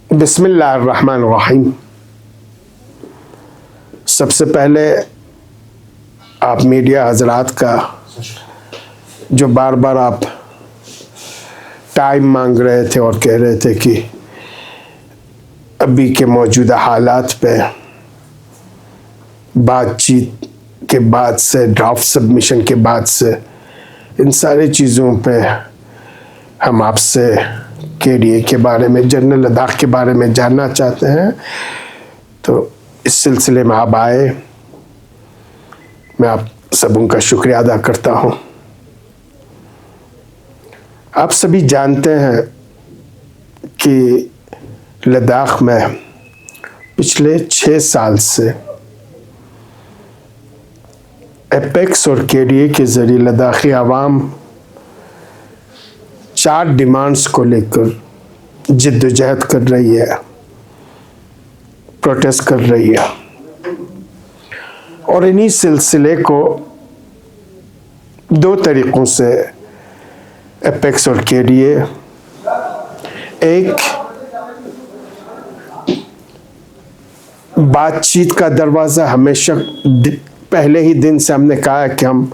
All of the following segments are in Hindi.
बिस्मिल्लाहिर्रहमानिर्रहीम। सबसे पहले आप मीडिया हजरात का जो बार बार आप टाइम मांग रहे थे और कह रहे थे कि अभी के मौजूदा हालात पे बातचीत के बाद से, ड्राफ्ट सबमिशन के बाद से, इन सारी चीज़ों पे हम आपसे केडीए के बारे में, जनरल लद्दाख के बारे में जानना चाहते हैं। तो इस सिलसिले में आप आए, मैं आप सबों का शुक्रिया अदा करता हूँ। आप सभी जानते हैं कि लद्दाख में पिछले 6 साल से एपेक्स और केडीए के ज़रिए लद्दाखी आवाम 4 डिमांड्स को लेकर जिद्दोजहद कर रही है, प्रोटेस्ट कर रही है, और इन्हीं सिलसिले को 2 तरीक़ों से एपेक्स और केडीए, एक बातचीत का दरवाज़ा हमेशा पहले ही दिन से हमने कहा है कि हम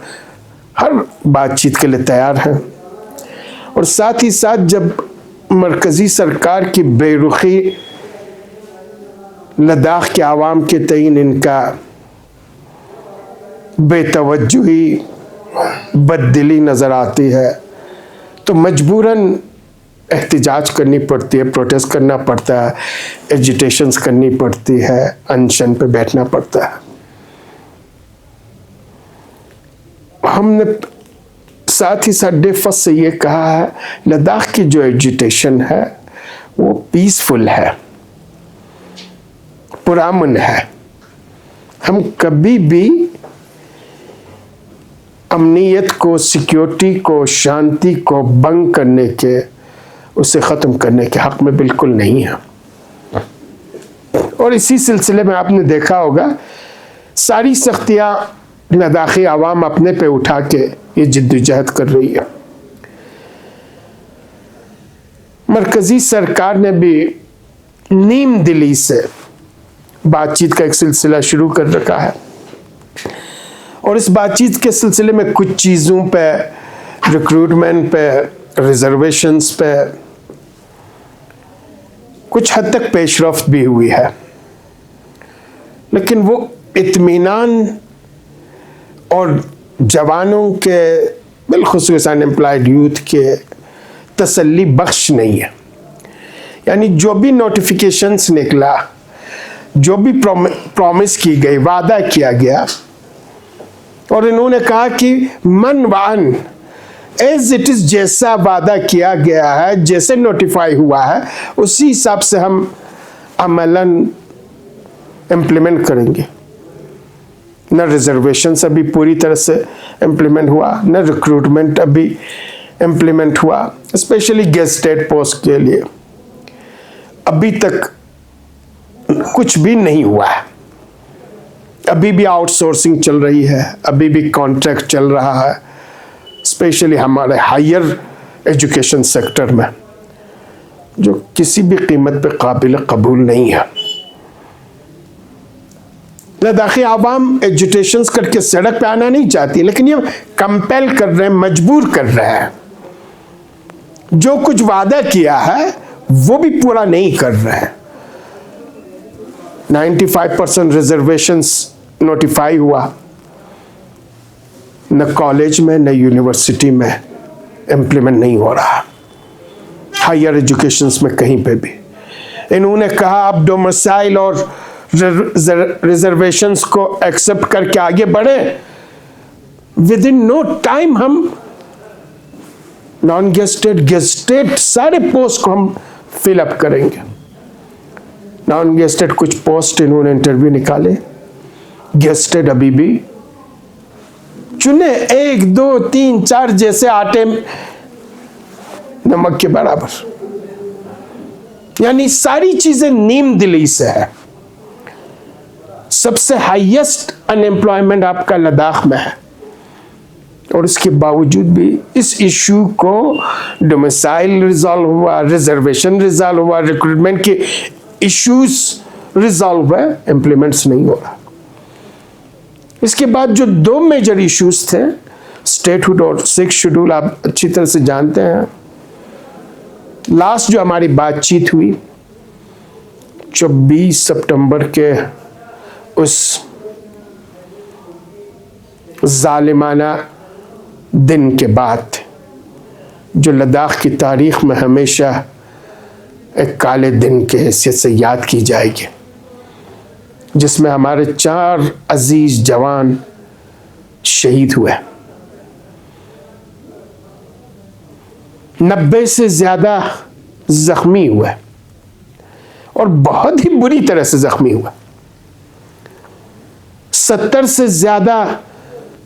हर बातचीत के लिए तैयार हैं, और साथ ही साथ जब मरकज़ी सरकार की बेरुखी लद्दाख के आवाम के तईन इनका बेतवज्जुही, बददिली नज़र आती है, तो मजबूरन एहतिजाज करनी पड़ती है, प्रोटेस्ट करना पड़ता है, एजिटेशंस करनी पड़ती है, अनशन पे बैठना पड़ता है। हमने साथ ही साथ डेफस से ये कहा है, लद्दाख की जो एजिटेशन है वो पीसफुल है, पुरअमन है। हम कभी भी अमनीयत को, सिक्योरिटी को, शांति को भंग करने के, उसे ख़त्म करने के हक़ में बिल्कुल नहीं है। और इसी सिलसिले में आपने देखा होगा सारी सख्तियाँ लद्दाखी आवाम अपने पे उठा के ये जिद्दोजहद कर रही है। मरकज़ी सरकार ने भी नीम दिली से बातचीत का एक सिलसिला शुरू कर रखा है, और इस बातचीत के सिलसिले में कुछ चीज़ों पे, रिक्रूटमेंट पे, रिजर्वेशंस पे कुछ हद तक पेशरफ्त भी हुई है, लेकिन वो इत्मीनान और जवानों के, बिलखुसूस अनएम्प्लॉयड यूथ के तसल्ली बख्श नहीं है। यानी जो भी नोटिफिकेशंस निकला, जो भी प्रॉमिस की गई, वादा किया गया, और इन्होंने कहा कि मन वान एज इट इज़, जैसा वादा किया गया है, जैसे नोटिफाई हुआ है, उसी हिसाब से हम अमलन इम्प्लीमेंट करेंगे। न रिजर्वेशन अभी पूरी तरह से इम्प्लीमेंट हुआ, न रिक्रूटमेंट अभी इम्प्लीमेंट हुआ, स्पेशली गेस्टेड पोस्ट के लिए अभी तक कुछ भी नहीं हुआ है। अभी भी आउटसोर्सिंग चल रही है, अभी भी कॉन्ट्रैक्ट चल रहा है, स्पेशली हमारे हायर एजुकेशन सेक्टर में, जो किसी भी कीमत पे काबिल कबूल नहीं है। लद्दाखी आवाम एजुटेशंस करके सड़क पे आना नहीं चाहती, लेकिन ये कंपेल कर रहे हैं, मजबूर कर रहे हैं। जो कुछ वादा किया है वो भी पूरा नहीं कर रहे हैं। 95% रिजर्वेशंस नोटिफाई हुआ, न कॉलेज में न यूनिवर्सिटी में इम्प्लीमेंट नहीं हो रहा, हायर एजुकेशंस में कहीं पे भी। इन्होंने कहा आप डोमिसाइल और रिजर्वेशंस को एक्सेप्ट करके आगे बढ़े, विद इन नो टाइम हम नॉन गेस्टेड, गेस्टेड सारे पोस्ट को हम फिलअप करेंगे। नॉन गेस्टेड कुछ पोस्ट इन्होंने इंटरव्यू निकाले, गेस्टेड अभी भी चुने 1, 2, 3, 4 जैसे आटे नमक के बराबर। यानी सारी चीजें नीम दिली से है। सबसे हाईएस्ट अनएम्प्लॉयमेंट आपका लद्दाख में है, और उसके बावजूद भी इस इशू को डोमिसाइल रिजॉल्व हुआ, रिजर्वेशन रिजॉल्व हुआ, रिक्रूटमेंट के इश्यूज रिजॉल्व हुए, इम्प्लीमेंट्स नहीं हो रहा। इसके बाद जो दो मेजर इश्यूज थे, स्टेटहुड और 6 शेड्यूल, आप अच्छी तरह से जानते हैं। लास्ट जो हमारी बातचीत हुई 24 सितंबर के उस जालिमाना दिन के बाद, जो लद्दाख की तारीख में हमेशा एक काले दिन के हैसियत से याद की जाएगी, जिसमें हमारे 4 अजीज जवान शहीद हुए, 90 से ज्यादा जख्मी हुए और बहुत ही बुरी तरह से जख्मी हुए। 70 से ज्यादा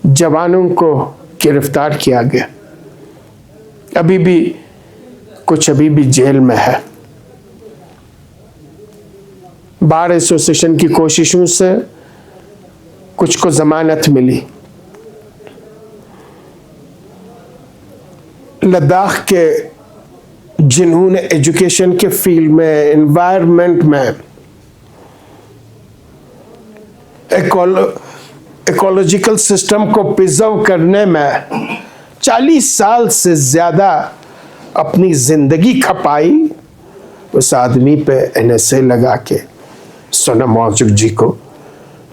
जवानों को गिरफ्तार किया गया। अभी भी जेल में है। बार एसोसिएशन की कोशिशों से कुछ को जमानत मिली। लद्दाख के जिन्होंने एजुकेशन के फील्ड में, एनवायरनमेंट में, इकोलॉजिकल सिस्टम को प्रिजर्व करने में 40 साल से ज्यादा अपनी जिंदगी खपाई, उस आदमी पे NSA लगा के सोनम वांगचुक जी को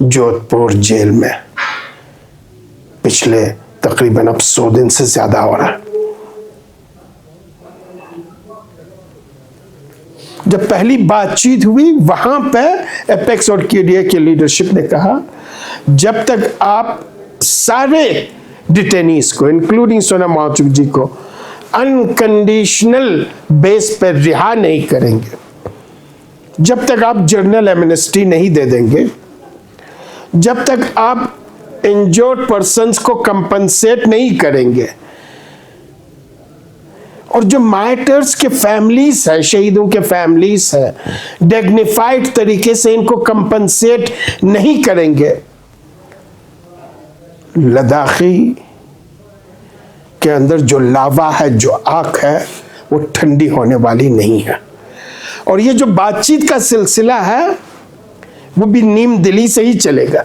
जोधपुर जेल में पिछले तकरीबन अब 100 दिन से ज्यादा हो रहा है। जब पहली बातचीत हुई वहां पे एपेक्स और KDA की लीडरशिप ने कहा, जब तक आप सारे डिटेनीज को इंक्लूडिंग सोनम वांगचुक जी को अनकंडीशनल बेस पर रिहा नहीं करेंगे, जब तक आप जर्नल एमनेस्टी नहीं दे देंगे, जब तक आप इंजर्ड पर्सन्स को कंपनसेट नहीं करेंगे, और जो मार्टर्स के फैमिलीज है, शहीदों के फैमिलीज है, डिग्निफाइड तरीके से इनको कंपनसेट नहीं करेंगे, लद्दाखी के अंदर जो लावा है, जो आग है, वो ठंडी होने वाली नहीं है। और ये जो बातचीत का सिलसिला है वो भी नीम दिली से ही चलेगा।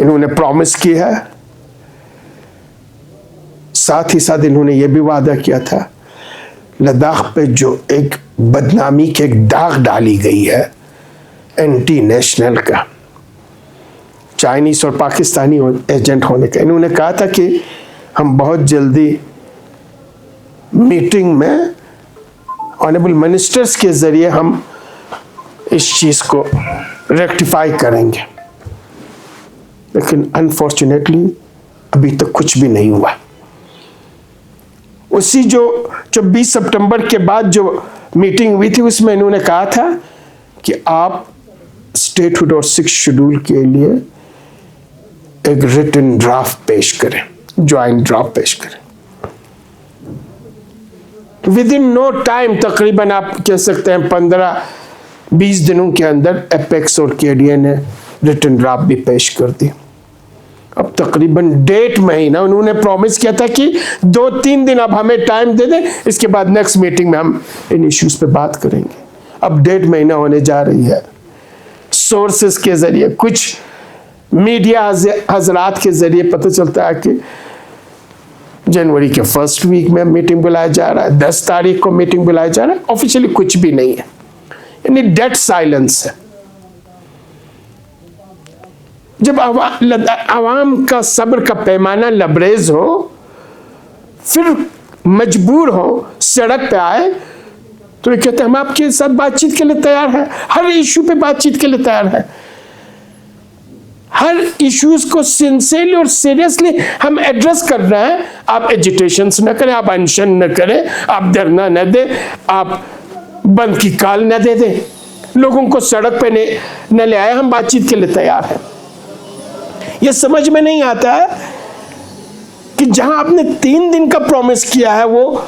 इन्होंने प्रॉमिस की है, साथ ही साथ इन्होंने ये भी वादा किया था, लद्दाख पे जो एक बदनामी के एक दाग डाली गई है एंटी नेशनल का, चाइनीज और पाकिस्तानी एजेंट होने का, इन्होंने कहा था कि हम बहुत जल्दी मीटिंग में ऑनरेबल मिनिस्टर्स के जरिए हम इस चीज को रेक्टिफाई करेंगे, लेकिन अनफॉर्चुनेटली अभी तक कुछ भी नहीं हुआ। उसी जो 24 सितंबर के बाद जो मीटिंग हुई थी उसमें इन्होंने कहा था कि आप स्टेटहुड और 6 शेड्यूल के लिए एक रिटन ड्राफ्ट पेश करें, ज्वाइंट ड्राफ्ट पेश करें। विद इन नो टाइम, तकरीबन आप कह सकते हैं 15-20 दिनों के अंदर एपेक्स और KDA ने रिटन ड्राफ्ट भी पेश कर दी। अब तकरीबन 1.5 महीना उन्होंने प्रॉमिस किया था कि 2-3 दिन अब हमें टाइम दे दें, इसके बाद नेक्स्ट मीटिंग में हम इन इश्यूज पे बात करेंगे। अब 1.5 महीना होने जा रही है। सोर्सेस के जरिए, कुछ मीडिया हजरात के जरिए पता चलता है कि जनवरी के फर्स्ट वीक में मीटिंग बुलाया जा रहा है, 10 तारीख को मीटिंग बुलाया जा रहा है। ऑफिशियली कुछ भी नहीं है, यानी डेड साइलेंस है। जब आवाम का सब्र का पैमाना लबरेज हो, फिर मजबूर हो सड़क पे आए, तो ये कहते हैं हम आपके साथ बातचीत के लिए तैयार हैं, हर इशू पे बातचीत के लिए तैयार हैं, हर इश्यूज को सिंसियरली और सीरियसली हम एड्रेस कर रहे हैं। आप एजिटेशंस न करें, आप अनशन न करें, आप धरना न दें, आप बंद की कॉल न दे दें, लोगों को सड़क पे न ले आए, हम बातचीत के लिए तैयार हैं। ये समझ में नहीं आता है कि जहां आपने 3 दिन का प्रॉमिस किया है वो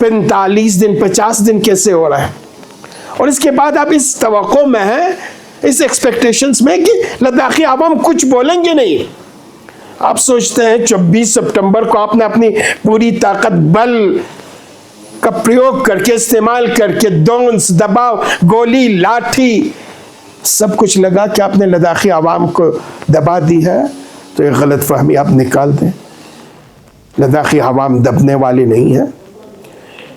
45 दिन 50 दिन कैसे हो रहा है। और इसके बाद आप इस तवक्को में हैं, इस एक्सपेक्टेशंस में कि लद्दाखी आवाम कुछ बोलेंगे नहीं, आप सोचते हैं 24 सितंबर को आपने अपनी पूरी ताकत बल का प्रयोग करके, इस्तेमाल करके, डोंस, दबाव, गोली, लाठी, सब कुछ लगा कि आपने लद्दाखी आवाम को दबा दी है, तो ये गलत फहमी आप निकाल दें। लद्दाखी आवाम दबने वाली नहीं है।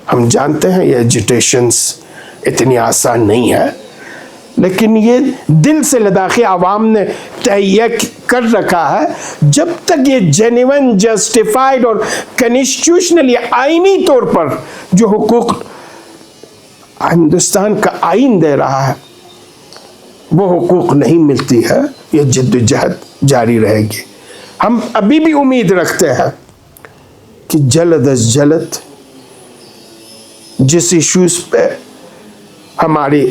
हम जानते हैं ये एजिटेशंस इतनी आसान नहीं है, लेकिन ये दिल से लद्दाखी आवाम ने तय कर रखा है जब तक ये जेन्युइन, जस्टिफाइड और कॉन्स्टिट्यूशनली, आईनी तौर पर जो हुकूक हिंदुस्तान का आइन दे रहा है वो हुकूक नहीं मिलती है, ये जिद्दोजहद जारी रहेगी। हम अभी भी उम्मीद रखते हैं कि जल्द अज जल्द जिस इश्यूज पे हमारी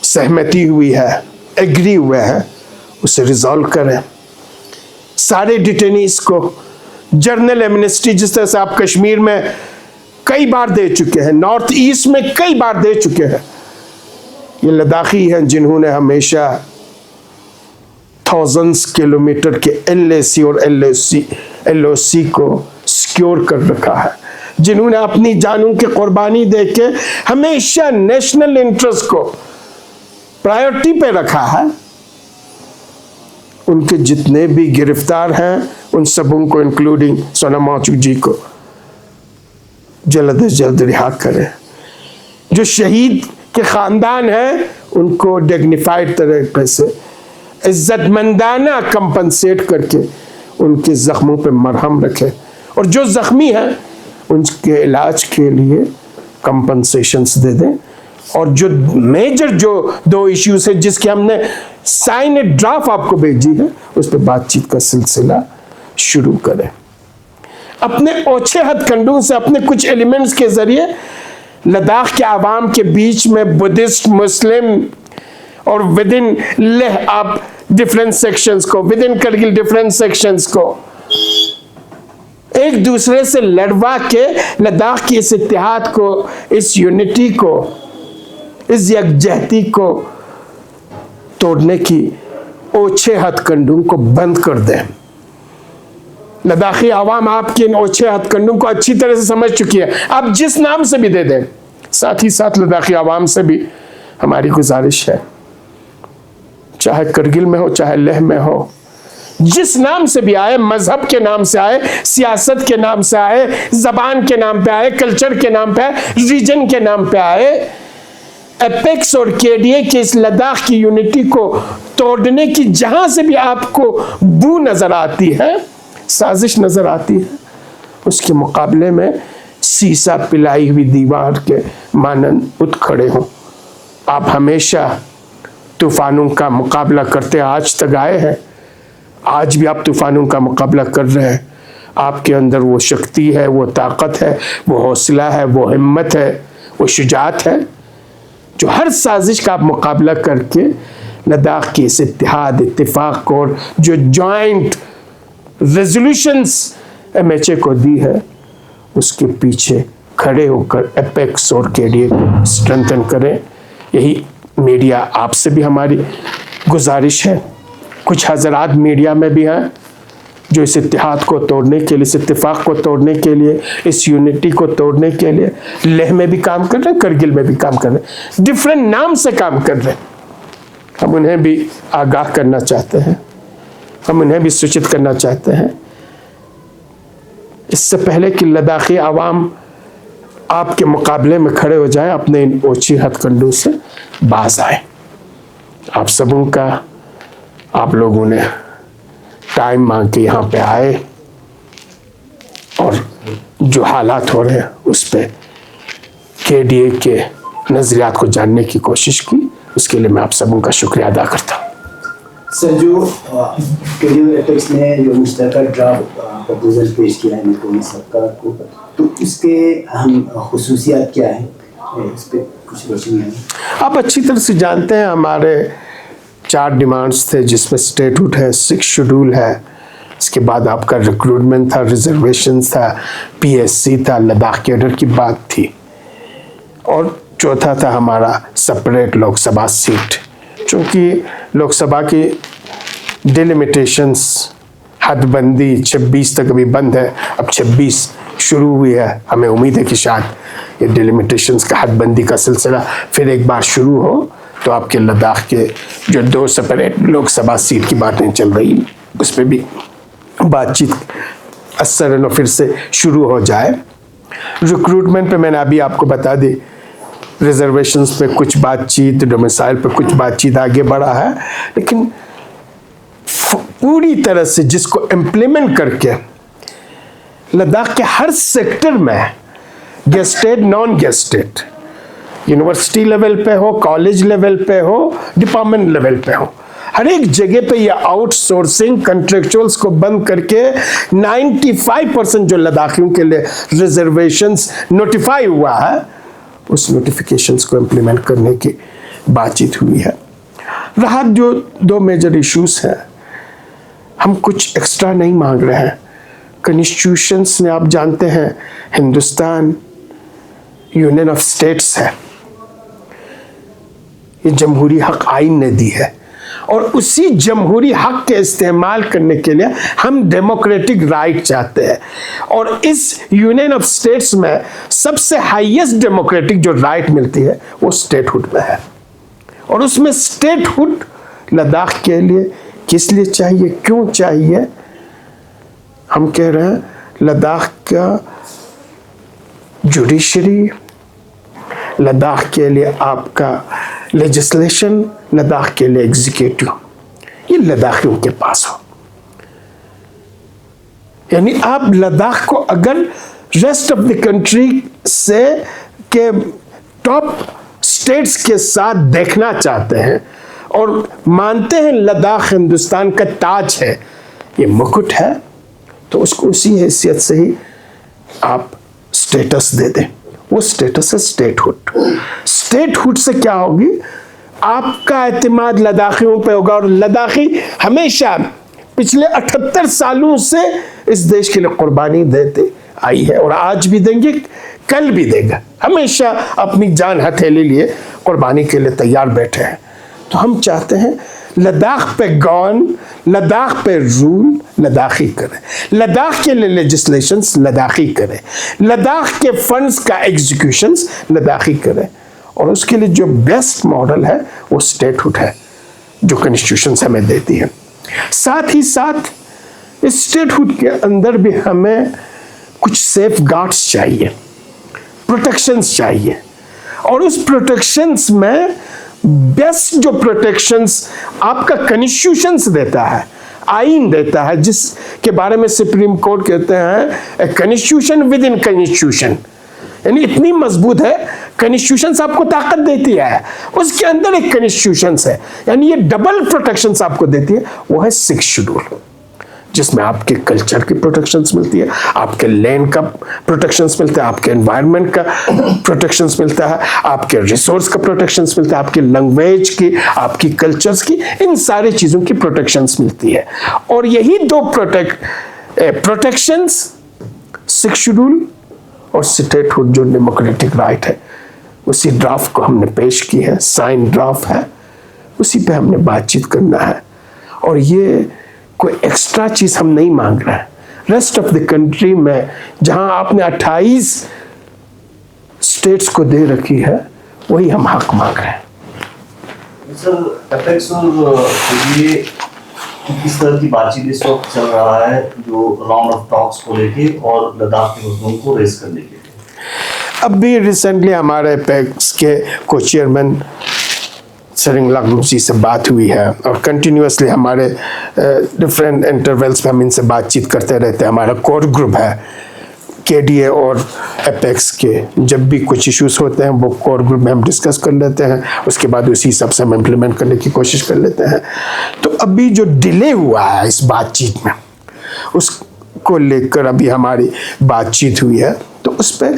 सहमति हुई है, एग्री हुए हैं, उसे रिजॉल्व करें। सारे डिटेनीज को जर्नल एमनेस्टी, जिस तरह से आप कश्मीर में कई बार दे चुके हैं, नॉर्थ ईस्ट में कई बार दे चुके हैं, ये लद्दाखी हैं जिन्होंने हमेशा थाउजेंड्स किलोमीटर के LAC और LOC को सिक्योर कर रखा है, जिन्होंने अपनी जानों की कुर्बानी देके हमेशा नेशनल इंटरेस्ट को प्रायोरिटी पे रखा है। उनके जितने भी गिरफ्तार हैं उन सबों को, इंक्लूडिंग सोनम वांगचुक जी को, जल्द से जल्द रिहा करें। जो शहीद के खानदान हैं उनको डिग्निफाइड तरीके से, इज्जतमंदाना कंपनसेट करके उनके जख्मों पे मरहम रखें, और जो जख्मी हैं उनके इलाज के लिए कंपनसेशंस दे दें। और जो मेजर जो 2 इश्यूज है जिसके हमने साइन ड्राफ्ट आपको भेजी है, उस पर बातचीत का सिलसिला शुरू करें। अपने ओछे हथकंडों से, अपने कुछ एलिमेंट्स के जरिए लद्दाख के आवाम के बीच में बुद्धिस्ट, मुस्लिम और विद इन लेह आप डिफरेंट सेक्शंस को, with in Kargil different sections को एक दूसरे से लड़वा के लद्दाख की इस इत्तेहाद को, इस यूनिटी को, इस यकजहती को तोड़ने की ओछे हथकंडों को बंद कर दें। लद्दाखी आवाम आपके इन ओछे हथकंडों को अच्छी तरह से समझ चुकी है, आप जिस नाम से भी दे दें। साथ ही साथ लद्दाखी आवाम से भी हमारी गुजारिश है, चाहे करगिल में हो, चाहे लेह में हो, जिस नाम से भी आए, मजहब के नाम से आए, सियासत के नाम से आए, जबान के नाम पे आए, कल्चर के नाम पे आए, रीजन के नाम पे आए, एपेक्स और KDA के इस लद्दाख की यूनिटी को तोड़ने की जहां से भी आपको बू नजर आती है, साजिश नजर आती है, उसके मुकाबले में सीसा पिलाई हुई दीवार के मानन उठ खड़े हों। आप हमेशा तूफानों का मुकाबला करते आज तक आए हैं, आज भी आप तूफानों का मुकाबला कर रहे हैं। आपके अंदर वो शक्ति है, वो ताकत है, वो हौसला है, वो हिम्मत है, वो शुजात है, जो हर साजिश का आप मुकाबला करके लद्दाख की इस इत्तेहाद, इत्तेफाक और जो जॉइंट रेजोल्यूशंस MHA को दी है, उसके पीछे खड़े होकर एपेक्स और KDA को स्ट्रेंथन करें। यही मीडिया आपसे भी हमारी गुजारिश है। कुछ हजरात मीडिया में भी हैं जो इस इत्तेहाद को तोड़ने के लिए, इस इत्तेफाक को तोड़ने के लिए, इस यूनिटी को तोड़ने के लिए लेह में भी काम कर रहे हैं, करगिल में भी काम कर रहे हैं, डिफरेंट नाम से काम कर रहे हैं। हम उन्हें भी आगाह करना चाहते हैं, हम उन्हें भी सूचित करना चाहते हैं, इससे पहले कि लद्दाखी आवाम आपके मुकाबले में खड़े हो जाए, अपने इन ओछी हथकंडों से बाज आए। आप सबों का, आप लोगों ने टाइम मांग के यहाँ पे आए और जो हालात हो रहे हैं उस पे KDA के नजरियात को जानने की कोशिश की, उसके लिए मैं आप सबों का शुक्रिया अदा करता हूँ। सर, जो KDA एपेक्स ने जो मुश्तरका ड्राफ्ट प्रपोजल पेश किया है कौमी सरकार को, तो उसके अहम खुसूसियात क्या हैं, इस पर कुछ रोशनी है? आप अच्छी तरह से जानते हैं हमारे 4 डिमांड्स थे, जिसमें स्टेटूट है, 6 शेड्यूल है, इसके बाद आपका रिक्रूटमेंट था, रिजर्वेशन था, PSC था, लद्दाख कैडर की बात थी, और चौथा था हमारा सेपरेट लोकसभा सीट। चूँकि लोकसभा की डिलिमिटेशंस हदबंदी 26 तक अभी बंद है, अब 26 शुरू हुई है। हमें उम्मीद है कि शायद ये डिलिमिटेशंस का हदबंदी का सिलसिला फिर एक बार शुरू हो, तो आपके लद्दाख के जो 2 सेपरेट लोकसभा सीट की बातें चल रही उस पर भी बातचीत असर फिर से शुरू हो जाए। रिक्रूटमेंट पे मैंने अभी आपको बता दी, रिजर्वेशंस पे कुछ बातचीत, डोमिसाइल पे कुछ बातचीत आगे बढ़ा है, लेकिन पूरी तरह से जिसको इम्प्लीमेंट करके लद्दाख के हर सेक्टर में gazetted non gazetted, university level पे हो, कॉलेज लेवल पे हो, डिपार्टमेंट लेवल पे हो, हर एक जगह पे ये आउटसोर्सिंग कंट्रेक्चुअल्स को बंद करके 95% जो लद्दाखियों के लिए रिजर्वेशंस नोटिफाई हुआ है, उस नोटिफिकेशंस को इम्प्लीमेंट करने की बातचीत हुई है। रहा जो 2 मेजर इश्यूज हैं, हम कुछ एक्स्ट्रा नहीं मांग रहे हैं। कॉन्स्टिट्यूशंस में आप जानते हैं हिंदुस्तान यूनियन ऑफ स्टेट्स है, ये जमहूरी हक आइन ने दी है, और उसी जमहूरी हक के इस्तेमाल करने के लिए हम डेमोक्रेटिक राइट चाहते हैं। और इस यूनियन ऑफ स्टेट्स में सबसे हाईएस्ट डेमोक्रेटिक जो राइट मिलती है वो स्टेटहुड में है, और उसमें स्टेटहुड लद्दाख के लिए किस लिए चाहिए, क्यों चाहिए? हम कह रहे हैं लद्दाख का जुडिशरी, लद्दाख के लिए आपका लेजिस्लेशन, लद्दाख के लिए एग्जीक्यूटिव, ये लद्दाखियों के पास हो। यानी आप लद्दाख को अगर रेस्ट ऑफ द कंट्री से के टॉप स्टेट्स के साथ देखना चाहते हैं और मानते हैं लद्दाख हिंदुस्तान का ताज है, ये मुकुट है, तो उसको उसी हैसियत से ही आप स्टेटस दे दें। वो स्टेटस है स्टेटहुड। स्टेटहुड से क्या होगी? आपका एतमाद लद्दाखियों पे होगा, और लद्दाखी हमेशा पिछले 78 सालों से इस देश के लिए कुर्बानी देते आई है, और आज भी देंगे, कल भी देगा, हमेशा अपनी जान हथेली लिए कुर्बानी के लिए तैयार बैठे हैं। तो हम चाहते हैं लद्दाख पे गॉन, लद्दाख पे रूल लद्दाखी करे, लद्दाख के लिए लेजिस्लेशंस लद्दाखी करे, लद्दाख के फंड्स का एग्जीक्यूशंस लद्दाखी करे, और उसके लिए जो बेस्ट मॉडल है वो स्टेटहुड है जो कॉन्स्टिट्यूशन हमें देती है। साथ ही साथ इस स्टेटहुड के अंदर भी हमें कुछ सेफ गार्ड्स चाहिए, प्रोटेक्शंस चाहिए, और उस प्रोटेक्शंस में बेस्ट जो प्रोटेक्शंस आपका कॉन्स्टिट्यूशंस देता है, आइन देता है, जिसके बारे में सुप्रीम कोर्ट कहते हैं कॉन्स्टिट्यूशन विद इन कॉन्स्टिट्यूशन, यानी इतनी मजबूत है, कॉन्स्टिट्यूशंस आपको ताकत देती है, उसके अंदर एक कॉन्स्टिट्यूशंस है, यानी ये डबल प्रोटेक्शंस आपको देती है। वो है 6 शेड्यूल, जिसमें आपके कल्चर की प्रोटेक्शंस मिलती है, आपके लैंड का प्रोटेक्शंस मिलता है, आपके एनवायरनमेंट का प्रोटेक्शंस मिलता है, आपके रिसोर्स का प्रोटेक्शंस मिलता है, आपकी लैंग्वेज की, आपकी कल्चर्स की, इन सारी चीज़ों की प्रोटेक्शंस मिलती है। और यही 2 प्रोटेक्शंस 6 शेड्यूल और स्टेटहुड जो डेमोक्रेटिक राइट है, उसी ड्राफ्ट को हमने पेश की है, साइन ड्राफ्ट है, उसी पे हमने बातचीत करना है। और ये कोई एक्स्ट्रा चीज हम नहीं मांग रहे हैं। रेस्ट ऑफ द कंट्री में जहां आपने 28 स्टेट्स को दे रखी है, वही हम हक मांग रहे हैं। सर एपेक्स और ये किस तरह की बातचीत इस वक्त चल रहा है जो राउंड ऑफ टॉक्स को लेके और लद्दाख के मुद्दों को रेस करने के लिए? अभी रिसेंटली हमारे एपेक्स के को चेयरमैन सरिंग लांगमुसी से बात हुई है, और कंटिन्यूसली हमारे डिफरेंट इंटरवल्स में हम इनसे बातचीत करते रहते हैं। हमारा कोर ग्रुप है केडीए और एपेक्स के, जब भी कुछ इश्यूज होते हैं वो कोर ग्रुप में हम डिस्कस कर लेते हैं, उसके बाद उसी हिसाब से हम इम्प्लीमेंट करने की कोशिश कर लेते हैं। तो अभी जो डिले हुआ है इस बातचीत में, उसको लेकर अभी हमारी बातचीत हुई है, तो उस पर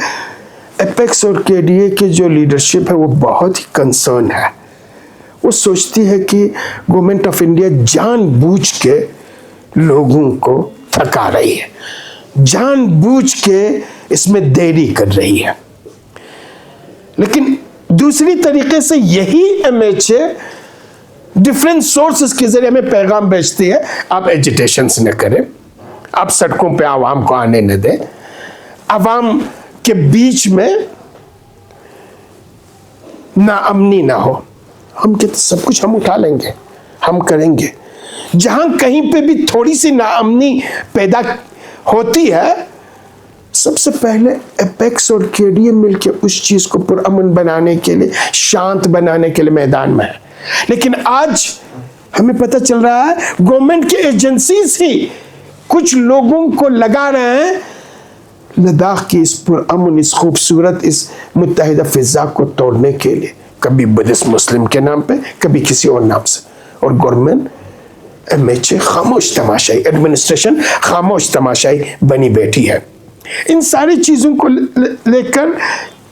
एपेक्स और केडीए की जो लीडरशिप है वो बहुत ही कंसर्न है। वो सोचती है कि गवर्नमेंट ऑफ इंडिया जानबूझ के लोगों को थका रही है, जानबूझ के इसमें देरी कर रही है। लेकिन दूसरी तरीके से यही एमएचए डिफरेंट सोर्सेस के जरिए हमें पैगाम भेजती है, आप एजिटेशंस न करें, आप सड़कों पे आवाम को आने न दें, आवाम के बीच में नाअमनी ना हो। हम कहते सब कुछ हम उठा लेंगे, हम करेंगे। जहां कहीं पे भी थोड़ी सी नाअमनी पैदा होती है, सबसे पहले एपेक्स और केडीएम मिलकर उस चीज को पुरअमन बनाने के लिए, शांत बनाने के लिए मैदान में है। लेकिन आज हमें पता चल रहा है गवर्नमेंट के एजेंसीज ही कुछ लोगों को लगा रहे हैं लद्दाख की इस पुरअमन, इस खूबसूरत, इस मुत्तहिदा फिजा को तोड़ने के लिए, कभी बुद्धिस्ट मुस्लिम के नाम पे, कभी किसी और नाम से। और गवर्नमेंट एमएचए खामोश तमाशाई, एडमिनिस्ट्रेशन खामोश तमाशाई बनी बैठी है। इन सारी चीजों को लेकर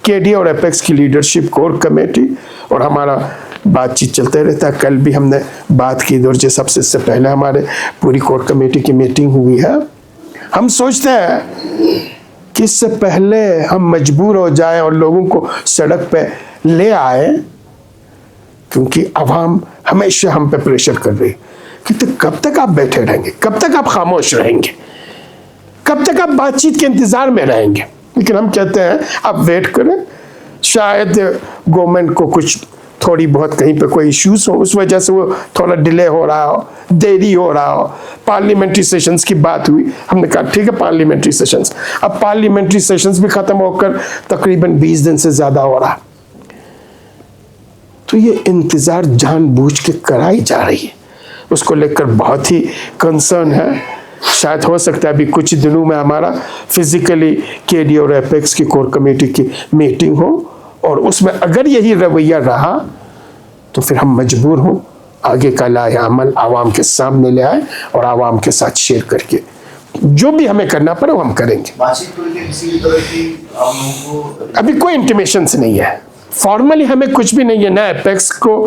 केडी और एपेक्स की लीडरशिप, कोर कमेटी और हमारा बातचीत चलते रहता है। कल भी हमने बात की दौर से सबसे पहले हमारे पूरी कोर कमेटी की मीटिंग हुई है। हम सोचते हैं कि इससे पहले हम मजबूर हो जाएं और लोगों को सड़क पे ले आए, क्योंकि आवाम हमेशा हम पे प्रेशर कर रही कि तो कब तक आप बैठे रहेंगे, कब तक आप खामोश रहेंगे, कब तक आप बातचीत के इंतजार में रहेंगे। लेकिन हम कहते हैं आप वेट करें, शायद गवर्नमेंट को कुछ थोड़ी बहुत कहीं पे कोई इश्यूज हो, उस वजह से वो थोड़ा डिले हो रहा हो, देरी हो रहा हो। पार्लियामेंट्री सेशंस की बात हुई, हमने कहा ठीक है पार्लियामेंट्री सेशंस, अब पार्लियामेंट्री सेशंस भी खत्म होकर तकरीबन 20 दिन से ज्यादा हो रहा। तो ये इंतजार जानबूझ के कराई जा रही है, उसको लेकर बहुत ही कंसर्न है। शायद हो सकता है अभी कुछ दिनों में हमारा फिजिकली केडी और एपेक्स की कोर कमेटी की मीटिंग हो, और उसमें अगर यही रवैया रहा तो फिर हम मजबूर हों आगे का लाए अमल आवाम के सामने ले आए और आवाम के साथ शेयर करके जो भी हमें करना पड़े वो हम करेंगे। बातचीत को लेकर किसी तरह की आप लोगों को अभी कोई इंटीमेशंस नहीं है, फॉर्मली हमें कुछ भी नहीं है, ना एपेक्स को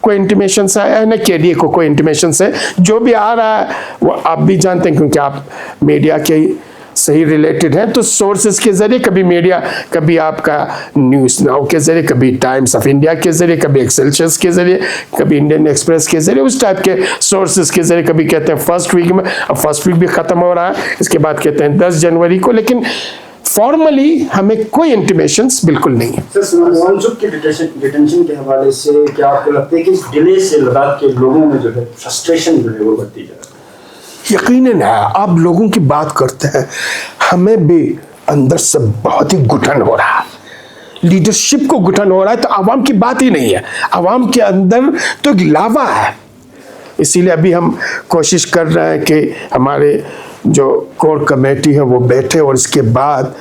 कोई इंटीमेशंस आया है, ना केडीए को कोई इंटीमेशंस है। जो भी आ रहा है वो आप भी जानते हैं, क्योंकि आप मीडिया के सही रिलेटेड हैं, तो सोर्सेज के जरिए, कभी मीडिया, कभी आपका न्यूज़ नाउ के जरिए, कभी टाइम्स ऑफ इंडिया के जरिए, कभी एक्सेलसियस के जरिए, कभी इंडियन एक्सप्रेस के जरिए, उस टाइप के सोर्सेज के जरिए, कभी कहते हैं फर्स्ट वीक में, अब फर्स्ट वीक भी खत्म हो रहा है, इसके बाद कहते हैं 10 जनवरी को, लेकिन फॉर्मली हमें कोई इंटीमेशंस बिल्कुल नहीं है। सर, वांगचुक के डिटेंशन के हवाले से क्या आपको लगता है कि इस डिले से लद्दाख के लोगों में जो है फ्रस्ट्रेशन जो है वो बढ़ती जा रही है? यकीनन है। आप लोगों की बात करते हैं, हमें भी अंदर से बहुत ही घुटन हो रहा है, लीडरशिप को घुटन हो रहा है, तो आवाम की बात ही नहीं है। आवाम के अंदर तो एक लावा है। इसीलिए अभी हम कोशिश कर रहे हैं कि हमारे जो कोर कमेटी है वो बैठे और इसके बाद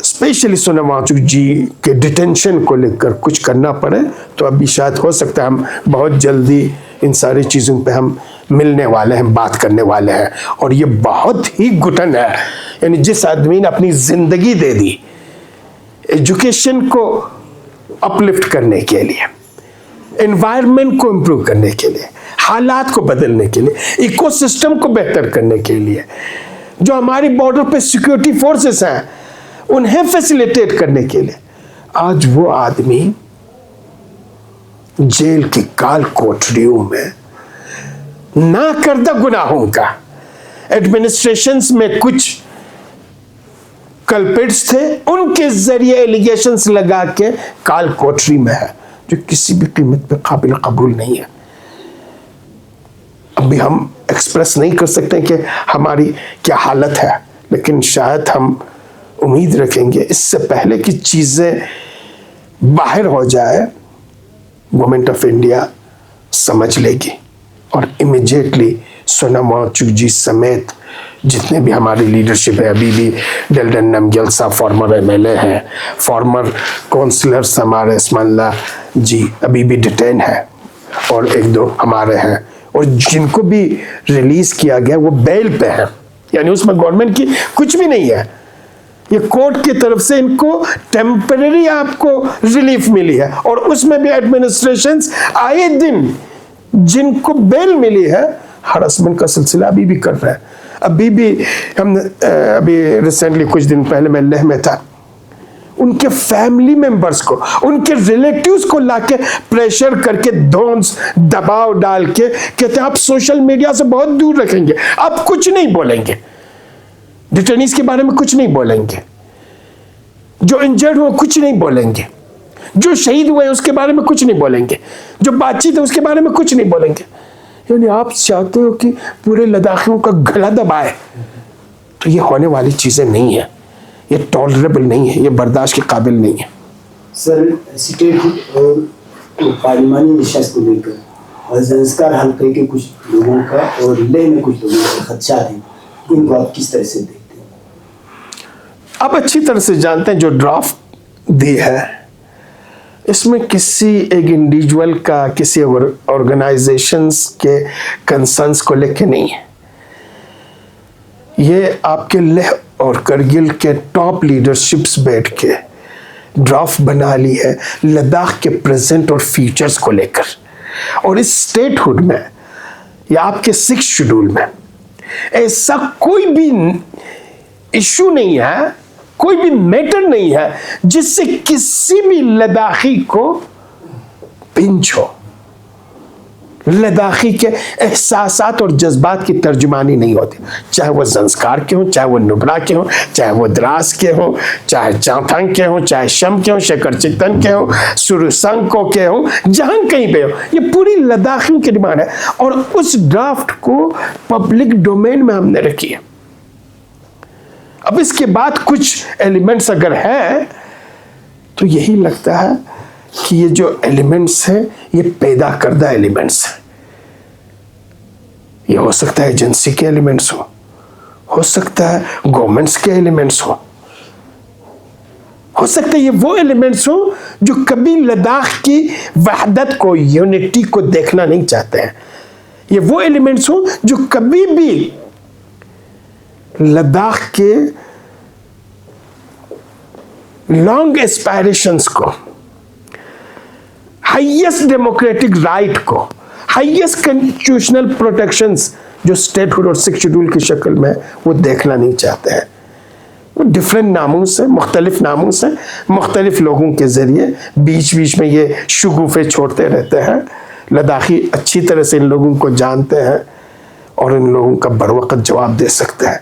स्पेशली सोनम वांगचुक जी के डिटेंशन को लेकर कुछ करना पड़े। तो अभी शायद हो सकता है हम बहुत जल्दी इन सारी चीज़ों पे हम मिलने वाले हैं, बात करने वाले हैं। और ये बहुत ही घुटन है, यानी जिस आदमी ने अपनी ज़िंदगी दे दी एजुकेशन को अपलिफ्ट करने के लिए, एनवायरनमेंट को इम्प्रूव करने के लिए, हालात को बदलने के लिए, इकोसिस्टम को बेहतर करने के लिए, जो हमारी बॉर्डर पे सिक्योरिटी फोर्सेस हैं उन्हें फैसिलिटेट करने के लिए, आज वो आदमी जेल की काल कोठरियों में ना करदा गुनाहों का, एडमिनिस्ट्रेशंस में कुछ कल्पिट्स थे उनके जरिए एलिगेशंस लगा के काल कोठरी में है, जो किसी भी कीमत पे काबिल कबूल नहीं है। अभी हम एक्सप्रेस नहीं कर सकते कि हमारी क्या हालत है, लेकिन शायद हम उम्मीद रखेंगे इससे पहले कि चीज़ें बाहर हो जाए, गवर्नमेंट ऑफ इंडिया समझ लेगी और इमीडिएटली सोनम वांगचुक जी समेत जितने भी हमारी लीडरशिप है, अभी भी डेल्टन नमग्याल साहब फॉर्मर एमएलए हैं, फॉर्मर काउंसलर्स हमारे इस्माइला जी अभी भी डिटेन है, और 1-2 हमारे हैं, और जिनको भी रिलीज किया गया वो बेल पे हैं, यानी उसमें गवर्नमेंट की कुछ भी नहीं है। ये कोर्ट की तरफ से इनको टेम्पररी आपको रिलीफ मिली है, और उसमें भी एडमिनिस्ट्रेशंस आए दिन जिनको बेल मिली है हरासमेंट का सिलसिला अभी भी कर रहा है। अभी भी हम अभी रिसेंटली कुछ दिन पहले मैं लेह में था, उनके फैमिली मेंबर्स को, उनके रिलेटिव्स को लाके प्रेशर करके धौंस दबाव डाल के कहते हैं आप सोशल मीडिया से बहुत दूर रखेंगे, आप कुछ नहीं बोलेंगे, डिटेनीज के बारे में कुछ नहीं बोलेंगे, जो इंजर्ड हुए कुछ नहीं बोलेंगे, जो शहीद हुए उसके बारे में कुछ नहीं बोलेंगे, जो बातचीत है उसके बारे में कुछ नहीं बोलेंगे। यानी आप चाहते हो कि पूरे लद्दाखियों का गला दबाए, तो ये होने वाली चीजें नहीं है, ये टॉलरेबल नहीं है, ये बर्दाश्त के काबिल नहीं है। सर, स्टेटहुड और पार्लिमानी निशस्त को लेकर और ज़ंस्कार हल्के के कुछ लोगों का और लेह में कुछ लोगों का खदशात हैं, इनको आप किस तरह से देखते हैं? आप अच्छी तरह से जानते हैं जो ड्राफ्ट दी है इसमें किसी एक इंडिविजुअल का, किसी ऑर्गेनाइजेशंस के कंसर्न्स को लेके नहीं है। ये आपके लेह और करगिल के टॉप लीडरशिप्स बैठ के ड्राफ्ट बना ली है लद्दाख के प्रेजेंट और फ्यूचर्स को लेकर, और इस स्टेटहुड में या आपके 6 शेड्यूल में ऐसा कोई भी इशू नहीं है, कोई भी मैटर नहीं है जिससे किसी भी लद्दाखी को पिंच हो, लद्दाखी के एहसासात और जज्बात की तर्जुमानी नहीं होती, चाहे वो ज़ंस्कार के हों, चाहे वो नुब्रा के हों, चाहे वो द्रास के हों, चाहे चांथांग के हों, चाहे शम के हों, शेखर चित्तन के हों, सुरसंको के हों, जहां कहीं पे हो, ये पूरी लद्दाखियों की डिमांड है। और उस ड्राफ्ट को पब्लिक डोमेन में हमने रखी है। अब इसके बाद कुछ एलिमेंट्स अगर है तो यही लगता है कि ये जो एलिमेंट्स हैं ये पैदा करदा एलिमेंट्स हैं। ये हो सकता है एजेंसी के एलिमेंट्स हो सकता है गवर्नमेंट्स के एलिमेंट्स हो सकता है ये वो एलिमेंट्स हो जो कभी लद्दाख की वहदत को, यूनिटी को देखना नहीं चाहते हैं। ये वो एलिमेंट्स हो जो कभी भी लद्दाख के लॉन्ग एस्पायरेशंस को, हाईएस्ट डेमोक्रेटिक राइट को, हाईएस्ट कॉन्स्टिट्यूशनल प्रोटेक्शंस जो स्टेटहुड और 6 शेड्यूल की शक्ल में वो देखना नहीं चाहते हैं। वो डिफरेंट नामों से, मुख्तलिफ नामों से, मुख्तलिफ लोगों के जरिए बीच बीच में ये शुगुफे छोड़ते रहते हैं। लद्दाखी अच्छी तरह से इन लोगों को जानते हैं और इन लोगों का बरवक़्त जवाब दे सकते हैं।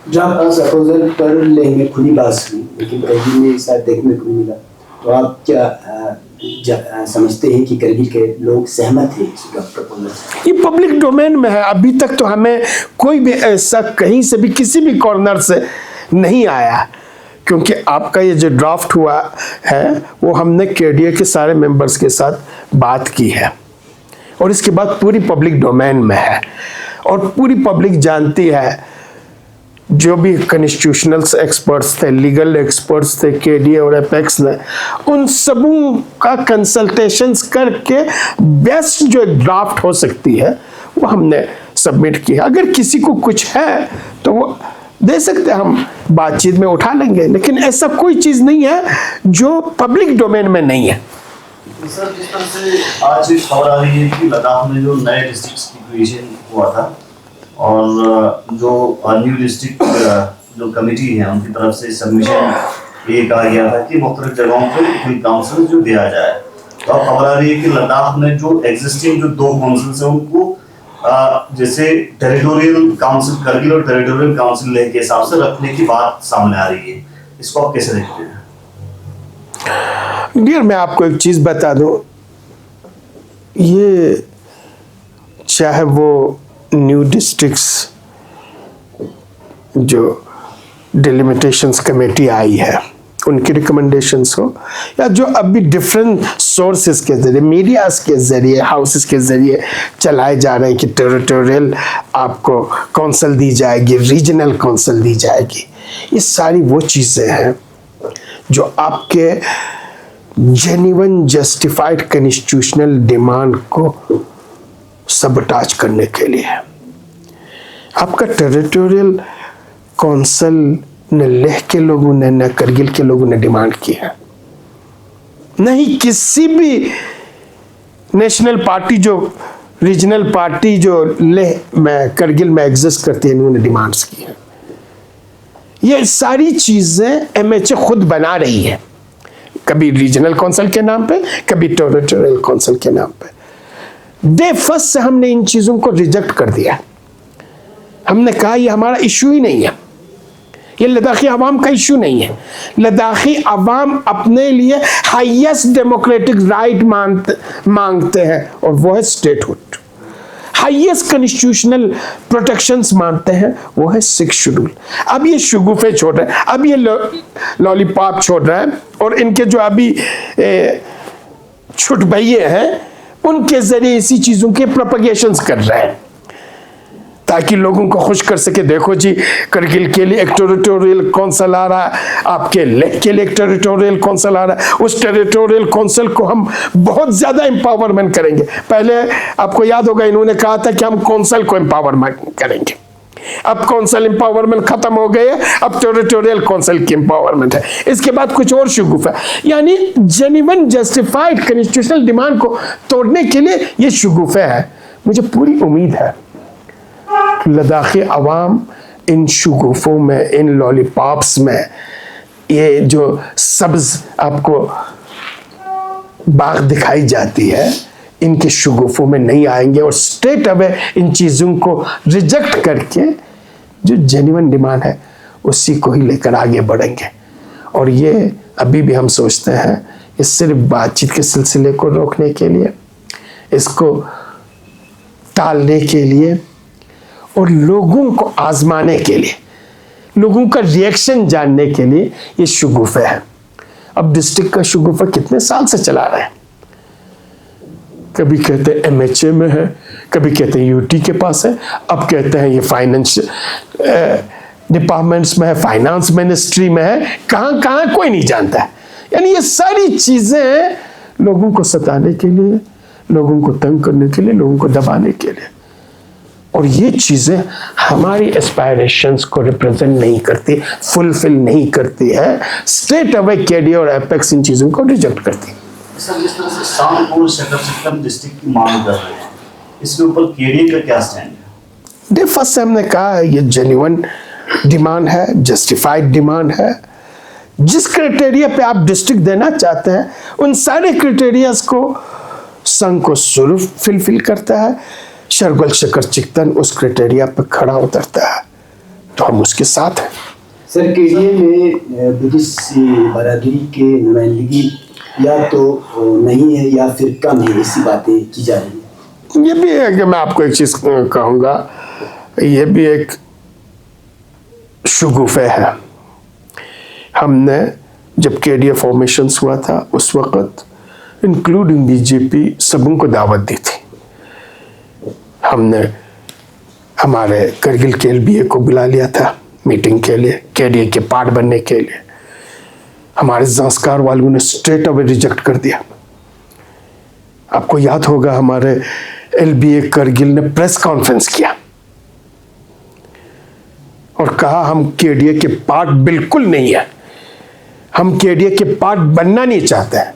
जब प्रपोजल पर लेह में खुली बात हुई, लेकिन करगिल में शायद देखने को मिला, तो आप क्या समझते हैं कि करगिल के लोग सहमत हैं इस प्रपोजल से? ये पब्लिक डोमेन में है। अभी तक तो हमें कोई भी ऐसा कहीं से भी, किसी भी कॉर्नर से नहीं आया, क्योंकि आपका ये जो ड्राफ्ट हुआ है वो हमने केडीए के सारे मेंबर्स के साथ बात की है और इसके बाद पूरी पब्लिक डोमेन में है और पूरी पब्लिक जानती है। जो भी कॉन्स्टिट्यूशनल एक्सपर्ट्स थे, लीगल एक्सपर्ट्स थे, केडीए और एपेक्स ने, उन सबों का कंसल्टेशंस करके बेस्ट जो ड्राफ्ट हो सकती है वो हमने सबमिट की है। अगर किसी को कुछ है तो वो दे सकते हैं, हम बातचीत में उठा लेंगे, लेकिन ऐसा कोई चीज़ नहीं है जो पब्लिक डोमेन में नहीं है। सर, जिस तरह से आज खबर आ रही है कि लद्दाख में जो नए डिस्ट्रिक्ट्स की क्रिएशन हुआ था और जो न्यू डिस्ट्रिक्ट जो कमेटी है उनकी तरफ से सबमिशन ये कहा गया था कि मुख्तलिफ जगहों पे कोई काउंसिल जो दिया जाए, तो अब खबर आ रही है कि लद्दाख में जो एग्जिस्टिंग जो 2 काउंसिल्स हैं उनको जैसे टेरिटोरियल काउंसिल करगिल और टेरिटोरियल काउंसिल लेह के हिसाब से रखने की बात सामने आ रही है। इसको आप कैसे देखते हैं? डियर, मैं आपको एक चीज़ बता दूं, ये चाहे वो न्यू डिस्ट्रिक्ट्स जो डिलिमिटेशंस कमेटी आई है उनकी रिकमेंडेशंस हो, या जो अभी डिफरेंट सोर्सेस के ज़रिए, मीडियाज के ज़रिए, हाउसेस के ज़रिए चलाए जा रहे हैं कि टेरिटोरियल आपको काउंसिल दी जाएगी, रीजनल काउंसिल दी जाएगी, ये सारी वो चीज़ें हैं जो आपके जेन्युइन जस्टिफाइड कॉन्स्टिट्यूशनल डिमांड को सबटाच करने के लिए है। आपका टेरिटोरियल काउंसिल न लेह के लोगों ने, न करगिल के लोगों ने डिमांड की है, नहीं किसी भी नेशनल पार्टी जो रीजनल पार्टी जो लेह में, करगिल में एग्जिस्ट करती है, उन्होंने डिमांड्स की है। ये सारी चीजें MHA खुद बना रही है, कभी रीजनल काउंसिल के नाम पे, कभी टेरिटोरियल काउंसिल के नाम पे। डे फर्स्ट से हमने इन चीजों को रिजेक्ट कर दिया। हमने कहा ये हमारा इश्यू ही नहीं है, ये लद्दाखी अवाम का इश्यू नहीं है। लद्दाखी अवाम अपने लिए हाईएस्ट डेमोक्रेटिक राइट मांगते हैं और वो है स्टेटहुड। हाईएस्ट कॉन्स्टिट्यूशनल प्रोटेक्शंस मानते हैं, वो है 6 शेड्यूल। अब ये शगुफे छोड़ रहे हैं, अब ये लॉलीपॉप छोड़ रहे हैं, और इनके जो अभी छुटभैये हैं उनके जरिए इसी चीजों के प्रोपगेशंस कर रहे हैं ताकि लोगों को खुश कर सके। देखो जी, करगिल के लिए एक टेरिटोरियल काउंसिल आ रहा है, आपके लेह के लिए एक टेरिटोरियल काउंसिल आ रहा है। उस टेरिटोरियल काउंसिल को हम बहुत ज्यादा एम्पावरमेंट करेंगे। पहले आपको याद होगा इन्होंने कहा था कि हम काउंसिल को एम्पावरमेंट करेंगे, अब काउंसिल एम्पावरमेंट खत्म हो गई है, अब टेरिटोरियल काउंसिल की एम्पावरमेंट है। इसके बाद कुछ और शगुफा, यानी जेन्युइन जस्टिफाइड कॉन्स्टिट्यूशनल डिमांड को तोड़ने के लिए ये शगुफे है। मुझे पूरी उम्मीद है लद्दाखी अवाम इन शगुफों में, इन लॉलीपॉप्स में, ये जो सब्ज आपको बाग दिखाई जाती है, इनके शगुफों में नहीं आएंगे और स्ट्रेट अवे इन चीज़ों को रिजेक्ट करके जो जेन्युइन डिमांड है उसी को ही लेकर आगे बढ़ेंगे। और ये अभी भी हम सोचते हैं ये सिर्फ बातचीत के सिलसिले को रोकने के लिए, इसको टालने के लिए और लोगों को आजमाने के लिए, लोगों का रिएक्शन जानने के लिए ये शगुफे है। अब डिस्ट्रिक्ट का शगुफा कितने साल से चला रहे हैं, कभी कहते हैं MHA में है, कभी कहते हैं UT के पास है, अब कहते हैं ये फाइनेंस डिपार्टमेंट्स में है, फाइनेंस मिनिस्ट्री में है, कहाँ कहाँ कोई नहीं जानता है। यानी ये सारी चीजें लोगों को सताने के लिए, लोगों को तंग करने के लिए, लोगों को दबाने के लिए, और ये चीजें हमारी एस्पायरेशंस को रिप्रेजेंट नहीं करती, फुलफिल नहीं करती है। स्ट्रेट अवे KDA और एपेक्स इन चीजों को रिजेक्ट करती है। सर, जिस तरह से शामपुर सेटअप सिस्टम डिस्ट्रिक्ट की मांग कर रहे हैं, इसके ऊपर KDA का क्या स्टैंड है? डे फर्स्ट से हमने कहा है ये जेन्युइन डिमांड है, जस्टिफाइड डिमांड है। जिस क्राइटेरिया पे आप डिस्ट्रिक्ट देना चाहते हैं उन सारे क्राइटेरियाज को संघ को सुलभ फिलफिल करता है। शरगुल शकर चिकतन उस क्राइटेरिया पर खड़ा उतरता है तो हम उसके साथ हैं। सर, KDA में बुद्धिस्ट बरादरी के नुमाइंदगी या तो नहीं है या फिर कम है, ऐसी बातें की जा रही है। ये भी है कि मैं आपको एक चीज कहूँगा, ये भी एक शगुफे है। हमने जब KDA फॉर्मेशंस हुआ था उस वक़्त इंक्लूडिंग BJP सबों को दावत दी थी। हमने हमारे करगिल के LBA को बुला लिया था मीटिंग के लिए, KDA के पार्ट बनने के लिए। हमारे संस्कार वालों ने स्ट्रेट अवे रिजेक्ट कर दिया। आपको याद होगा हमारे LBA करगिल ने प्रेस कॉन्फ्रेंस किया और कहा हम KDA के पार्ट बिल्कुल नहीं है, हम KDA के पार्ट बनना नहीं चाहते हैं।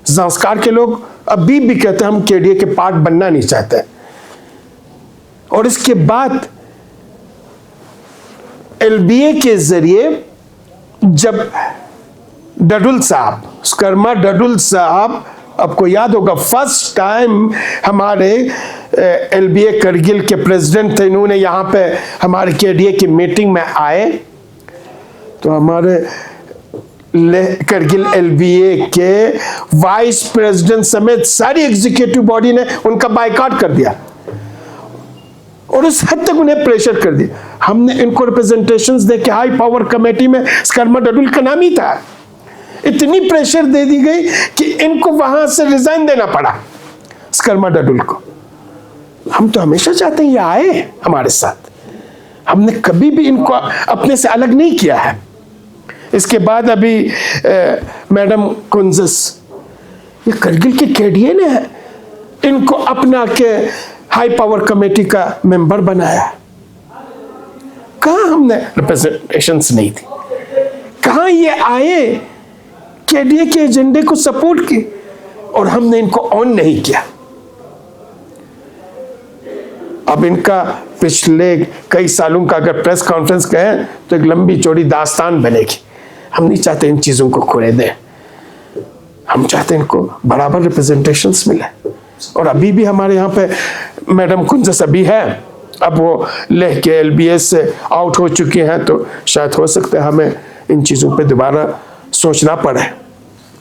संस्कार के लोग अभी भी कहते हैं हम KDA के पार्ट बनना नहीं चाहते हैं। और इसके बाद LBA के जरिए जब डडुल साहब, स्कर्मा डडुल साहब, आपको याद होगा फर्स्ट टाइम हमारे LBA करगिल के प्रेसिडेंट थे, इन्होंने यहाँ पे हमारे KDA की मीटिंग में आए तो हमारे करगिल LBA के वाइस प्रेसिडेंट समेत सारी एग्जीक्यूटिव बॉडी ने उनका बायकॉट कर दिया और उस हद तक उन्हें प्रेशर कर दिया। हमने इनको रिप्रेजेंटेशंस दे के हाई पावर कमेटी में स्कर्मा डडुल का नाम ही था, इतनी प्रेशर दे दी गई कि इनको वहां से रिजाइन देना पड़ा स्कर्मा डडुल को। हम तो हमेशा चाहते हैं ये आए हमारे साथ, हमने कभी भी इनको अपने से अलग नहीं किया है। इसके बाद अभी मैडम कुंजस, ये करगिल के KDA ने इनको अपना के हाई पावर कमेटी का मेंबर बनाया। कहां हमने रिप्रेजेंटेशंस नहीं थी, कहां ये आए KDA के एजेंडे को सपोर्ट की और हमने इनको ऑन नहीं किया। अब इनका पिछले कई सालों का अगर प्रेस कॉन्फ्रेंस कहें तो एक लंबी चौड़ी दास्तान बनेगी। हम नहीं चाहते इन चीज़ों को खोले दें, हम चाहते हैं इनको बराबर रिप्रेजेंटेशंस मिले। और अभी भी हमारे यहाँ पे मैडम कुंजस अभी है, अब वो लेह के LBS से आउट हो चुके हैं, तो शायद हो सकता है हमें इन चीज़ों पे दोबारा सोचना पड़े।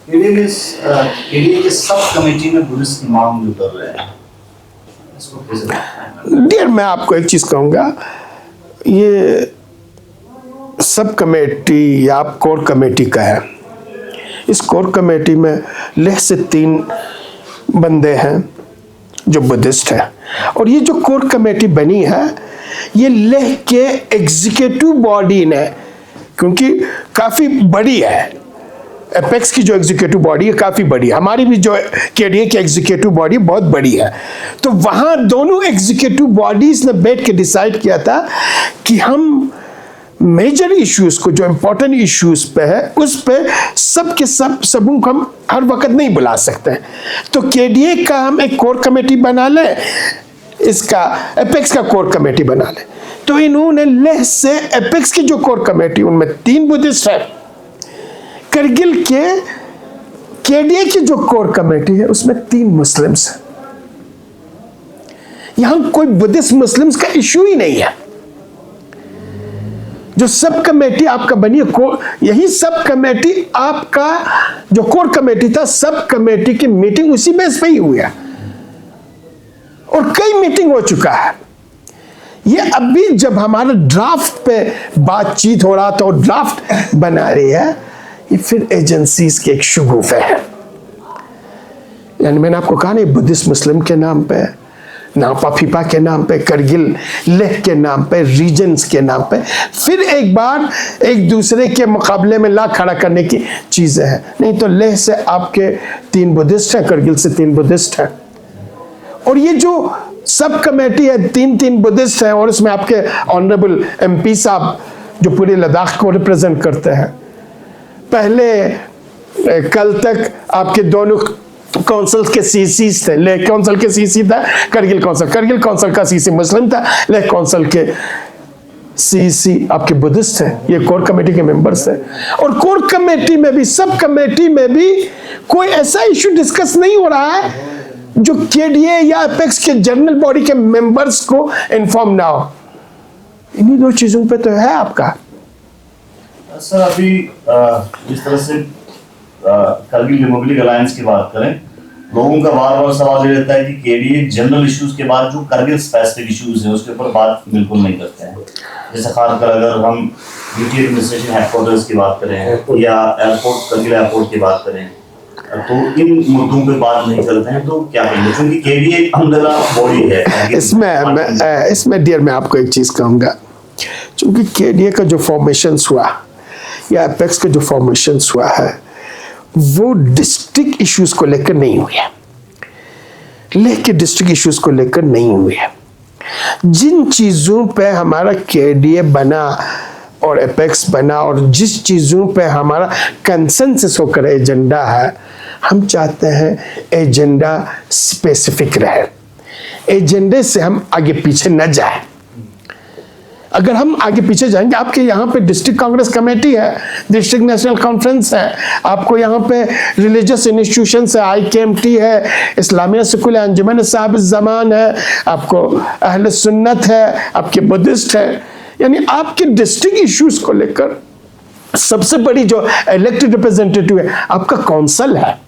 केडीए के सब कमेटी में बुद्धिस्ट इमाम जो कर रहे हैं, इसको कैसे देखते हैं? डियर, मैं आपको एक चीज़ कहूँगा, ये सब कमेटी या आप कोर कमेटी का है। इस कोर कमेटी में लेह से 3 बंदे हैं जो बुद्धिस्ट हैं, और ये जो कोर कमेटी बनी है ये लेह के एग्जीक्यूटिव बॉडी ने, क्योंकि काफ़ी बड़ी है, एपेक्स की जो एग्जीक्यूटिव बॉडी है काफ़ी बड़ी है, हमारी भी जो केडीए की एग्जीक्यूटिव बॉडी बहुत बड़ी है, तो वहाँ दोनों एग्जीक्यूटिव बॉडीज ने बैठ के डिसाइड किया था कि हम मेजर इश्यूज को, जो इम्पोर्टेंट इश्यूज पे है, उस पे सब के सबों को हम हर वक्त नहीं बुला सकते हैं, तो केडीए का हम एक कोर कमेटी बना लें, इसका एपेक्स का कोर कमेटी बना लें। तो इन्होंने लेह से एपेक्स की जो कोर कमेटी, उनमें 3 बुद्धिस्ट है, करगिल के केडीए की जो कोर कमेटी है उसमें 3 मुस्लिम्स हैं। यहां कोई बुद्धिस्ट मुस्लिम्स का इश्यू ही नहीं है। जो सब कमेटी आपका बनी है, यही सब कमेटी आपका जो कोर कमेटी था, सब कमेटी की मीटिंग उसी बेस पे ही हुई है, और कई मीटिंग हो चुका है। ये अभी जब हमारा ड्राफ्ट पे बातचीत हो रहा था और ड्राफ्ट बना रही है, ये फिर एजेंसीज के एक शगुफे है। यानी मैंने आपको कहा नहीं, बुद्धिस्ट मुस्लिम के नाम पे, नापा फीपा के नाम पे, करगिल लेह के नाम पे, रीजन्स के नाम पे, फिर एक बार एक दूसरे के मुकाबले में ला खड़ा करने की चीजें हैं। नहीं तो लेह से आपके 3 बुद्धिस्ट हैं, करगिल से 3 बुद्धिस्ट हैं, और ये जो सब कमेटी है 3 बुद्धिस्ट हैं, और इसमें आपके ऑनरेबल MP साहब जो पूरे लद्दाख को रिप्रेजेंट करते हैं। पहले कल तक आपके दोनों काउंसिल के CCs थे, लेह काउंसिल के CC था, करगिल काउंसिल का CC मुस्लिम था, लेह काउंसिल के CC आपके बुद्धिस्ट हैं। ये कोर कमेटी के मेंबर्स हैं, और कोर कमेटी में भी, सब कमेटी में भी कोई ऐसा इश्यू डिस्कस नहीं हो रहा है जो केडीए या एपेक्स के जनरल बॉडी के मेंबर्स को इन्फॉर्म ना हो। इन्हीं 2 चीजों पे तो है आपका। सर, अभी जिस तरह से करगिल डेमोक्रेटिक अलायंस की बात करें, लोगों का बार बार सवाल ये रहता है कि केडीए जनरल इश्यूज के बाद जो करगिल स्पेसिफिक इश्यूज हैं उसके ऊपर बात बिल्कुल नहीं करते हैं। जैसे खासकर अगर हम यूटी एडमिनिस्ट्रेशन हेडक्वार्टर्स की बात करें या एयरपोर्ट, करगिल एयरपोर्ट की बात करें, तो इन मुद्दों पे बात नहीं करते हैं, तो क्या करेंगे? क्योंकि केडीए अम्ब्रेला बॉडी है। इसमें डियर मैं आपको एक चीज कहूंगा, क्योंकि केडीए का जो फॉर्मेशंस हुआ या एपेक्स का जो फॉर्मेशंस हुआ है वो डिस्ट्रिक्ट इश्यूज को लेकर नहीं हुई है, लेह के डिस्ट्रिक्ट इश्यूज को लेकर नहीं हुई है। जिन चीजों पे हमारा केडीए बना और एपेक्स बना, और जिस चीजों पे हमारा कंसेंसस होकर एजेंडा है, हम चाहते हैं एजेंडा स्पेसिफिक रहे, एजेंडे से हम आगे पीछे न जाए। अगर हम आगे पीछे जाएंगे, आपके यहाँ पे डिस्ट्रिक्ट कांग्रेस कमेटी है, डिस्ट्रिक्ट नेशनल कॉन्फ्रेंस है, आपको यहाँ पे रिलीजियस इंस्टीट्यूशन है, IKMT है, इस्लामिया सेकुलर अंजुमन साहिब जमान है, आपको अहले सुन्नत है, आपके बुद्धिस्ट है। यानी आपके डिस्ट्रिक्ट इश्यूज को लेकर सबसे बड़ी जो इलेक्टेड रिप्रेजेंटेटिव है आपका काउंसिल है।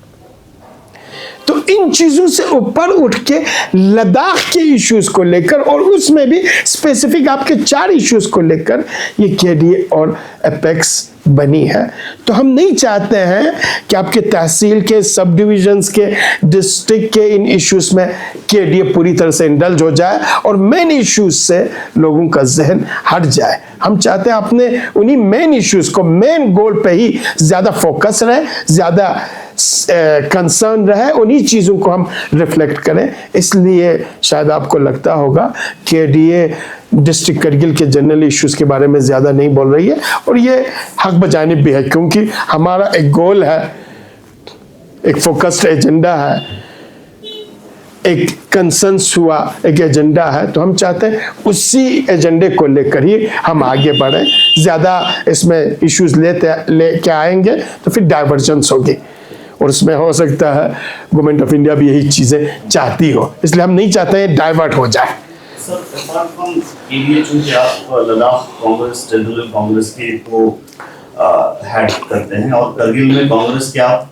तो इन चीजों से ऊपर उठ के लद्दाख के इश्यूज को लेकर, और उसमें भी स्पेसिफिक आपके 4 इश्यूज को लेकर ये केडीए और एपेक्स बनी है। तो हम नहीं चाहते हैं कि आपके तहसील के, सब डिविजन्स के, डिस्ट्रिक्ट के इन इश्यूज में केडीए पूरी तरह से इंडल्ज हो जाए और मेन इश्यूज से लोगों का जहन हट जाए। हम चाहते हैं अपने उन्हीं मेन इश्यूज को, मेन गोल पे ही ज्यादा फोकस रहे, ज्यादा कंसर्न रहे, उन्हीं चीजों को हम रिफ्लेक्ट करें। इसलिए शायद आपको लगता होगा केडीए डिस्ट्रिक्ट करगिल के जनरल इश्यूज के बारे में ज्यादा नहीं बोल रही है, और ये हक बजानिब भी है, क्योंकि हमारा एक गोल है, एक फोकस्ड एजेंडा है एक कंसेंस हुआ, एक एजेंडा है, तो हम चाहते हैं उसी एजेंडे को लेकर ही हम आगे बढ़ें। ज़्यादा इसमें इश्यूज लेके आएंगे तो फिर डाइवर्जेंस होगी, और उसमें हो सकता है गवर्नमेंट ऑफ इंडिया भी यही चीज़ें चाहती हो, इसलिए हम नहीं चाहते हैं डाइवर्ट हो जाए। सर, अपार्ट फ्रॉम एरिया, चूंकि आप लद्दाख कांग्रेस, टेरिटोरियल कांग्रेस के को हेड करते हैं और करगिल में कांग्रेस के आप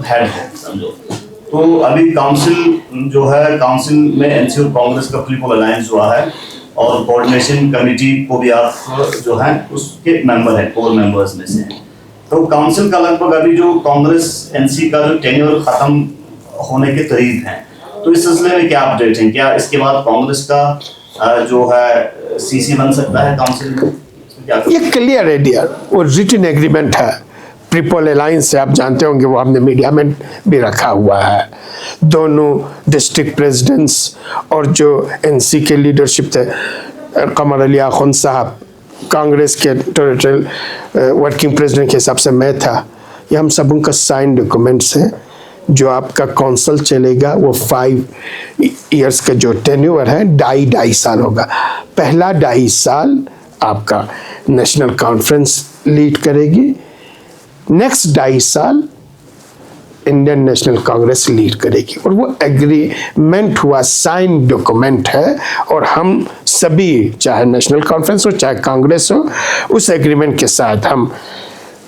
हेड हैं समझो, तो अभी काउंसिल जो है, काउंसिल में एनसी और कांग्रेस का पीपल अलायंस हुआ है और कोऑर्डिनेशन कमेटी को भी आप जो है उसके मेंबर हैं, कोर मेंबर्स में से हैं। तो काउंसिल का लगभग अभी जो कांग्रेस एनसी का जो टेन्योर खत्म होने के करीब है, तो इस सिलसिले में क्या अपडेट है? क्या इसके बाद कांग्रेस का जो है सीसी बन सकता है काउंसिल में? ये क्लियर है डियर, वो रिटन एग्रीमेंट है पीपल अलायंस से, आप जानते होंगे, वो हमने मीडिया में भी रखा हुआ है। दोनों डिस्ट्रिक्ट प्रेसिडेंट्स और जो एनसी के लीडरशिप थे, कमर अली आखुन साहब, कांग्रेस के टेरिटोरियल वर्किंग प्रेसिडेंट के हिसाब से मैं था, ये हम सब उनका साइन डॉक्यूमेंट्स हैं। जो आपका काउंसिल चलेगा वो 5 इयर्स का जो टेन्योर है, 2.5 साल होगा। पहला 2.5 साल आपका नेशनल कॉन्फ्रेंस लीड करेगी, नेक्स्ट 2.5 साल इंडियन नेशनल कांग्रेस लीड करेगी, और वो एग्रीमेंट हुआ, साइन डॉक्यूमेंट है। और हम सभी, चाहे नेशनल कॉन्फ्रेंस हो चाहे कांग्रेस हो, उस एग्रीमेंट के साथ हम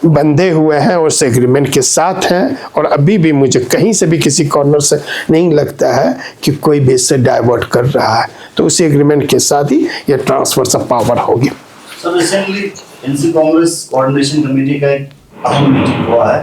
बंधे हुए हैं और उस एग्रीमेंट के साथ हैं। और अभी भी मुझे कहीं से भी किसी कॉर्नर से नहीं लगता है कि कोई भी इससे डाइवर्ट कर रहा है, तो उसी एग्रीमेंट के साथ ही ये ट्रांसफर ऑफ पावर होगी। Sir, recently NC Congress coordination committee का एक अहम मीटिंग हुआ है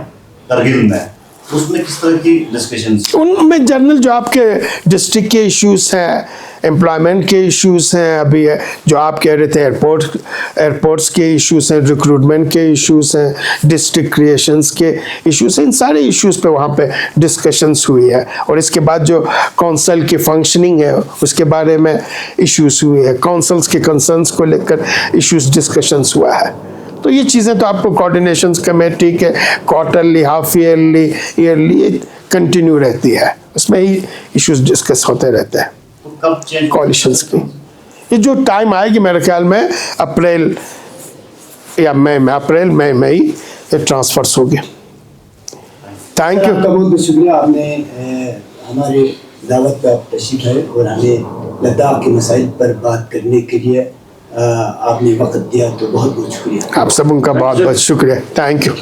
करगिल में, उसमें किस तरह की डिस्कशंस? उनमें जनरल जो आपके डिस्ट्रिक्ट के इश्यूज हैं, एम्प्लॉयमेंट के इश्यूज हैं, अभी जो आप कह रहे थे एयरपोर्ट्स के इश्यूज हैं, रिक्रूटमेंट के इश्यूज हैं, डिस्ट्रिक्ट क्रिएशंस के इश्यूज हैं, इन सारे इश्यूज पे वहाँ पे डिस्कशंस हुई है। और इसके बाद जो काउंसिल की फंक्शनिंग है उसके बारे में इश्यूज हुए हैं, काउंसिल्स के कंसर्न्स को लेकर इश्यूज डिस्कशंस हुआ है। तो ये चीज़ें तो आपको कोऑर्डिनेशन कमेटी के क्वार्टरली, हाफ ईयरली कंटिन्यू रहती है, उसमें ही इश्यूज डिस्कस होते रहते हैं। तो कब चेंज कोalitions की ये जो टाइम आएगी मेरे ख्याल में अप्रैल या मई में, अप्रैल मई में ही ये ट्रांसफर्स होंगे। Thank you. आपका बहुत बहुत शुक्रिया, आपने हमारे दावत पर आप तशरीफ है और हमें लद्दाख के मसाइल पर बात करने के लिए आपने वक्त दिया, तो बहुत बहुत शुक्रिया। आप सब उनका बहुत बहुत शुक्रिया। Thank you.